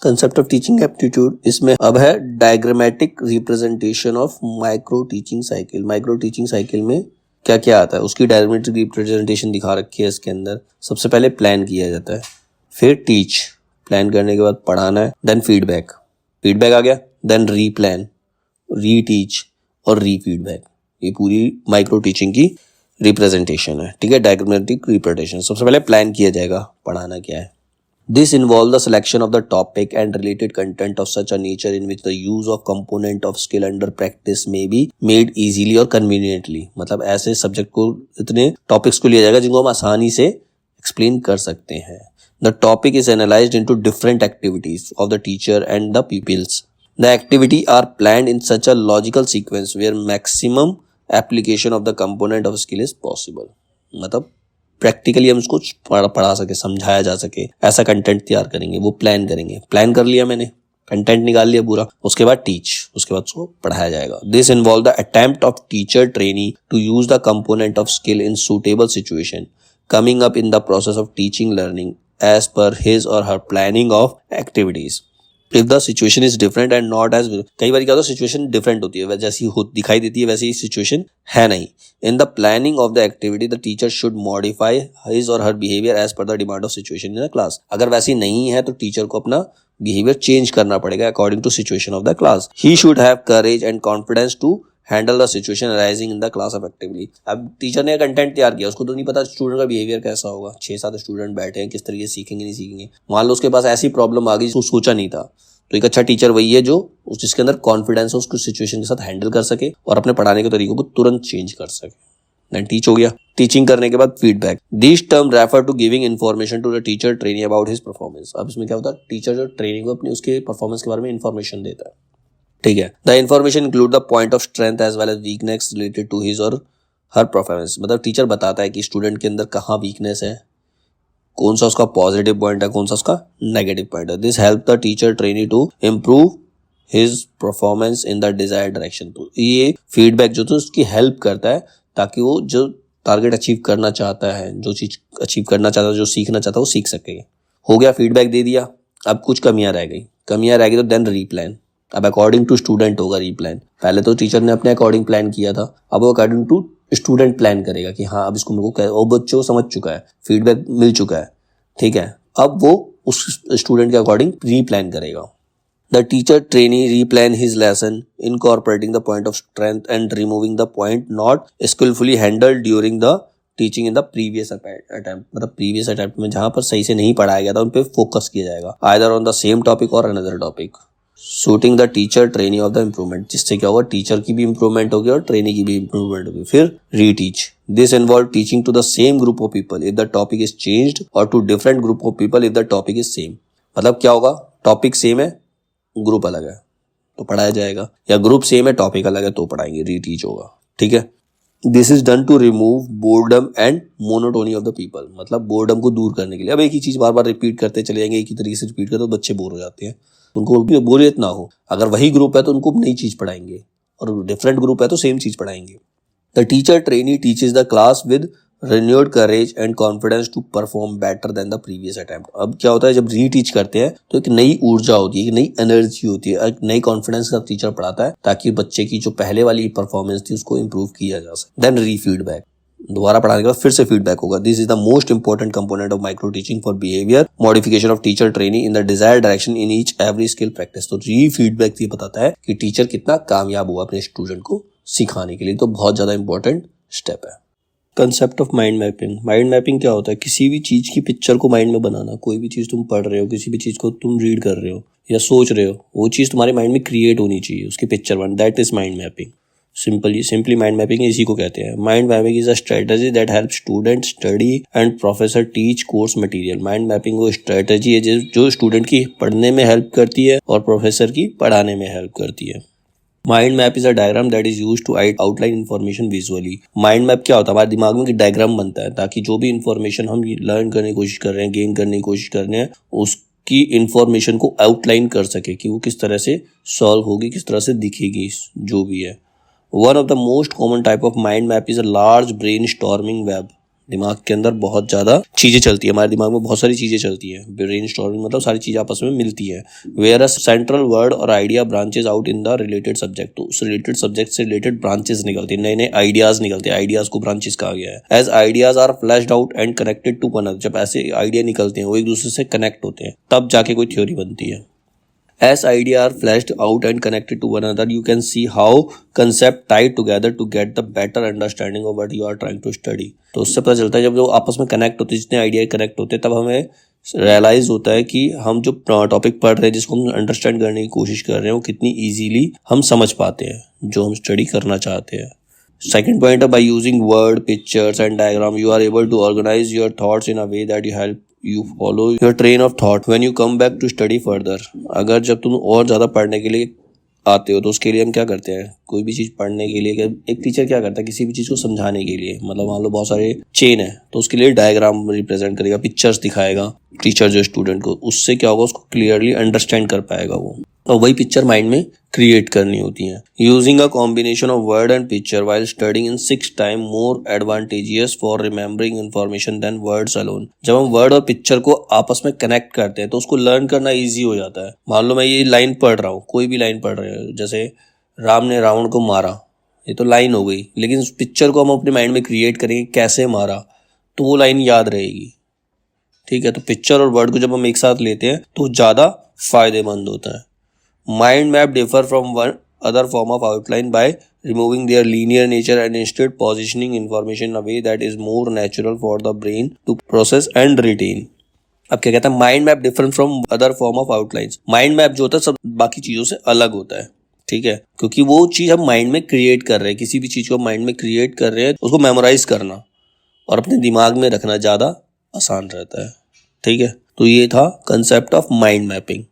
Concept of teaching aptitude, इसमें अब है diagrammatic representation of micro teaching cycle. Micro teaching cycle में क्या क्या आता है उसकी डायग्रामेटिक रिप्रेजेंटेशन दिखा रखी है इसके अंदर। सबसे पहले प्लान किया जाता है, फिर टीच, प्लान करने के बाद पढ़ाना है, देन फीडबैक, फीडबैक आ गया, देन रीप्लान, रीटीच और रीफीडबैक। ये पूरी माइक्रो टीचिंग की रिप्रेजेंटेशन है, ठीक है, डायग्रामेटिक रिप्रेजेंटेशन। सबसे पहले प्लान किया जाएगा, पढ़ाना क्या है। This involves the selection of the topic and related content of such a nature in which the use of component of skill under practice may be made easily or conveniently। मतलब ऐसे subject को, इतने topics को लिया जाएगा जिनको हम आसानी से एक्सप्लेन कर सकते हैं। The topic is analyzed into different activities of the teacher and the pupils. The activity are planned in such a logical sequence where maximum application of the component of skill is possible। मतलब practically हम उसको पढ़ा सके, समझाया जा सके, ऐसा content तैयार करेंगे, वो प्लान करेंगे। प्लान कर लिया मैंने, कंटेंट निकाल लिया पूरा, उसके बाद टीच, उसके बाद उसको पढ़ाया जाएगा। This involve the attempt of teacher trainee to use the component of skill in suitable situation coming up in the process of teaching learning as per his or her planning of activities. If the situation is different and not as, कई बार क्या होता है situation different होती है, जैसी दिखाई देती है वैसी सिचुएशन है नहीं। In the planning of the activity the teacher should modify his or her behaviour as per the demand of situation in the class. अगर वैसी नहीं है तो टीचर को अपना बिहेवियर चेंज करना पड़ेगा according to situation of the class. He should have courage and confidence to handle the situation arising in the class effectively. अब टीचर ने कंटेंट तैयार किया, उसको तो नहीं पता स्टूडेंट का बिहेवियर कैसा होगा, 6-7 स्टूडेंट बैठे हैं, किस तरीके से सीखेंगे नहीं सीखेंगे। मान लो उसके पास ऐसी प्रॉब्लम आ गई जो सोचा नहीं था, तो एक अच्छा टीचर वही है जो जिसके अंदर कॉन्फिडेंस हो, उसको सिचुएशन के साथ हैंडल कर सके और अपने पढ़ाने के तरीकों को तुरंत चेंज कर सके। देन टीच हो गया। टीचिंग करने के बाद feedback. This term refer to giving information to the teacher trainee about his performance. अब इसमें क्या होता है, टीचर जो ट्रेनिंग को अपनी उसके परफॉर्मेंस के बारे में इन्फॉर्मेशन देता है, ठीक है। The information include the point of strength as well as weakness related to his or her performance. मतलब टीचर बताता है कि स्टूडेंट के अंदर कहाँ वीकनेस है, कौन सा उसका पॉजिटिव पॉइंट है, कौन सा उसका नेगेटिव पॉइंट है। This help the teacher trainee to improve his performance in the desired direction. तो ये फीडबैक जो तो उसकी हेल्प करता है ताकि वो जो टारगेट अचीव करना चाहता है, जो चीज अचीव करना चाहता है, जो सीखना चाहता है वो सीख सके। हो गया, फीडबैक दे दिया। अब कुछ कमियां रह गई तो देन रीप्लान। अब अकॉर्डिंग टू स्टूडेंट होगा रीप्लान। पहले तो टीचर ने अपने अकॉर्डिंग प्लान किया था, अब वो अकॉर्डिंग टू स्टूडेंट प्लान करेगा कि हाँ अब इसको मेरे को, वो बच्चों को समझ चुका है, फीडबैक मिल चुका है, ठीक है, अब वो उस स्टूडेंट के अकॉर्डिंग रीप्लान करेगा। The teacher trainee replan his lesson incorporating the point of strength and removing the point not skilfully handled during the teaching in the previous attempt. मतलब प्रीवियस अटेम्प्ट में जहां पर सही से नहीं पढ़ाया गया था उन पे फोकस किया जाएगा, either on the same topic or another topic. Suiting the teacher trainee of the improvement, जिससे क्या होगा, टीचर की भी इंप्रूवमेंट होगी और ट्रेनी की भी इंप्रूवमेंट होगी। फिर reteach. This involve teaching to the same group of people if the topic is changed or to different group of people if the topic is same. मतलब क्या होगा, टॉपिक सेम है, ग्रुप अलग है तो पढ़ाया जाएगा, या ग्रुप सेम है, टॉपिक अलग है तो पढ़ाएंगे, रीटीच होगा, ठीक है। This is done to remove boredom and monotony of the people. मतलब बोर्डम को दूर करने के लिए। अब एक ही चीज बार बार रिपीट करते चले जाएंगे, एक ही तरीके से रिपीट करते तो बच्चे बोर हो जाते हैं, उनको बोरियत ना हो। अगर वही ग्रुप है तो उनको नई चीज पढ़ाएंगे, और डिफरेंट ग्रुप है तो सेम चीज पढ़ाएंगे। The teacher trainee teaches the class with renewed courage and confidence to perform better than the previous attempt. अब क्या होता है, जब रीटीच करते हैं तो एक नई ऊर्जा होती है, एक नई एनर्जी होती है, एक नई कॉन्फिडेंस का टीचर पढ़ाता है ताकि बच्चे की जो पहले वाली परफॉर्मेंस थी उसको इंप्रूव किया जा सके। देन रीफीडबैक, दोबारा पढ़ाने के बाद फिर से फीडबैक होगा। This is the most important component of micro teaching for behaviour modification of teacher training in the desired direction in each every skill practice. तो री फीडबैक ये बताता है कि टीचर कितना कामयाब हुआ अपने स्टूडेंट को सिखाने के लिए, तो बहुत ज्यादा इंपॉर्टेंट स्टेप है। Concept of mind mapping. Mind mapping क्या होता है, किसी भी चीज की पिक्चर को माइंड में बनाना। कोई भी चीज तुम पढ़ रहे हो, किसी भी चीज को तुम रीड कर रहे हो या सोच रहे हो, वो चीज तुम्हारे माइंड में क्रिएट होनी चाहिए, उसकी पिक्चर बन, that is mind mapping. Simply mind mapping इसी को कहते हैं। Mind mapping is a strategy that help student study and professor teach course material. Mind mapping वो स्ट्रेटजी है जो स्टूडेंट की पढ़ने में हेल्प करती है और प्रोफेसर की पढ़ाने में हेल्प करती है। Mind map is a diagram that is used to outline information visually. Mind map क्या होता है, हमारे दिमाग में एक डायग्राम बनता है ताकि जो भी इन्फॉर्मेशन हम लर्न करने की कोशिश कर रहे हैं, गेन करने की कोशिश कर रहे हैं, उसकी इन्फॉर्मेशन को आउटलाइन कर सके कि वो किस तरह से सॉल्व होगी, किस तरह से दिखेगी, जो भी है। One of the most common type of mind map is a large brainstorming web दिमाग के अंदर बहुत ज़्यादा चीज़ें चलती है, हमारे दिमाग में बहुत सारी चीज़ें चलती हैं। ब्रेन स्टॉर्मिंग मतलब सारी चीज़ें आपस में मिलती है। वेयर अ सेंट्रल वर्ड और idea branches out in the related subject, तो उस रिलेटेड सब्जेक्ट से रिलेटेड ब्रांचेस निकलती है, नए नए आइडियाज निकलते हैं। आइडियाज को ब्रांचेस कहा गया है। As ideas are flashed out and connected to one another, जब ऐसे आइडिया निकलते हैं वो एक दूसरे से कनेक्ट होते हैं तब जाके कोई थ्योरी बनती है। As ideas are fleshed out and connected to one another, you can see how concepts tie together to get the better understanding of what you are trying to study. तो उससे पता चलता है जब जो आपस में कनेक्ट होते हैं, जितने आइडिया कनेक्ट होते हैं, तब हमें रियलाइज होता है कि हम जो टॉपिक पढ़ रहे हैं, जिसको हम अंडरस्टैंड करने की कोशिश कर रहे हैं, वो कितनी ईजीली हम समझ पाते हैं जो हम स्टडी करना चाहते हैं। Second point, by using word, pictures and diagram, you are able to organize your thoughts in a way that you follow your train of thought when you come back to study further. अगर जब तुम और ज़्यादा पढ़ने के लिए आते हो तो उसके लिए हम क्या करते हैं, कोई भी चीज़ पढ़ने के लिए एक टीचर क्या करता है, किसी भी चीज़ को समझाने के लिए, मतलब मान लो बहुत सारे चेन है तो उसके लिए डायग्राम रिप्रेजेंट करेगा, पिक्चर्स दिखाएगा टीचर जो स्टूडेंट को, उससे क्या होगा, उसको क्लियरली अंडरस्टैंड कर पाएगा वो, और वही पिक्चर माइंड में क्रिएट करनी होती है। Using a combination of word and picture while studying in 6 time more advantageous for remembering information than words alone. जब हम वर्ड और पिक्चर को आपस में कनेक्ट करते हैं तो उसको लर्न करना ईजी हो जाता है। मान लो मैं ये लाइन पढ़ रहा हूँ, कोई भी लाइन पढ़ रहे हो, जैसे राम ने रावण को मारा, ये तो लाइन हो गई, लेकिन उस पिक्चर को हम अपने माइंड में क्रिएट करेंगे कैसे मारा, तो वो लाइन याद रहेगी। ठीक है, तो पिक्चर और वर्ड को जब हम एक साथ लेते हैं तो ज़्यादा फायदेमंद होता है। Mind map differ from one other form of outline by removing their linear nature and instead positioning information in a way that is more natural for the brain to process and retain. अब क्या कहता है, mind map different from other form of outlines. Mind map जो होता है सब बाकी चीज़ों से अलग होता है, ठीक है, क्योंकि वो चीज़ हम माइंड में क्रिएट कर रहे हैं, किसी भी चीज़ को माइंड में क्रिएट कर रहे हैं, उसको मेमोराइज करना और अपने दिमाग में रखना ज़्यादा आसान रहता है। ठीक है, तो ये था कंसेप्ट ऑफ माइंड मैपिंग।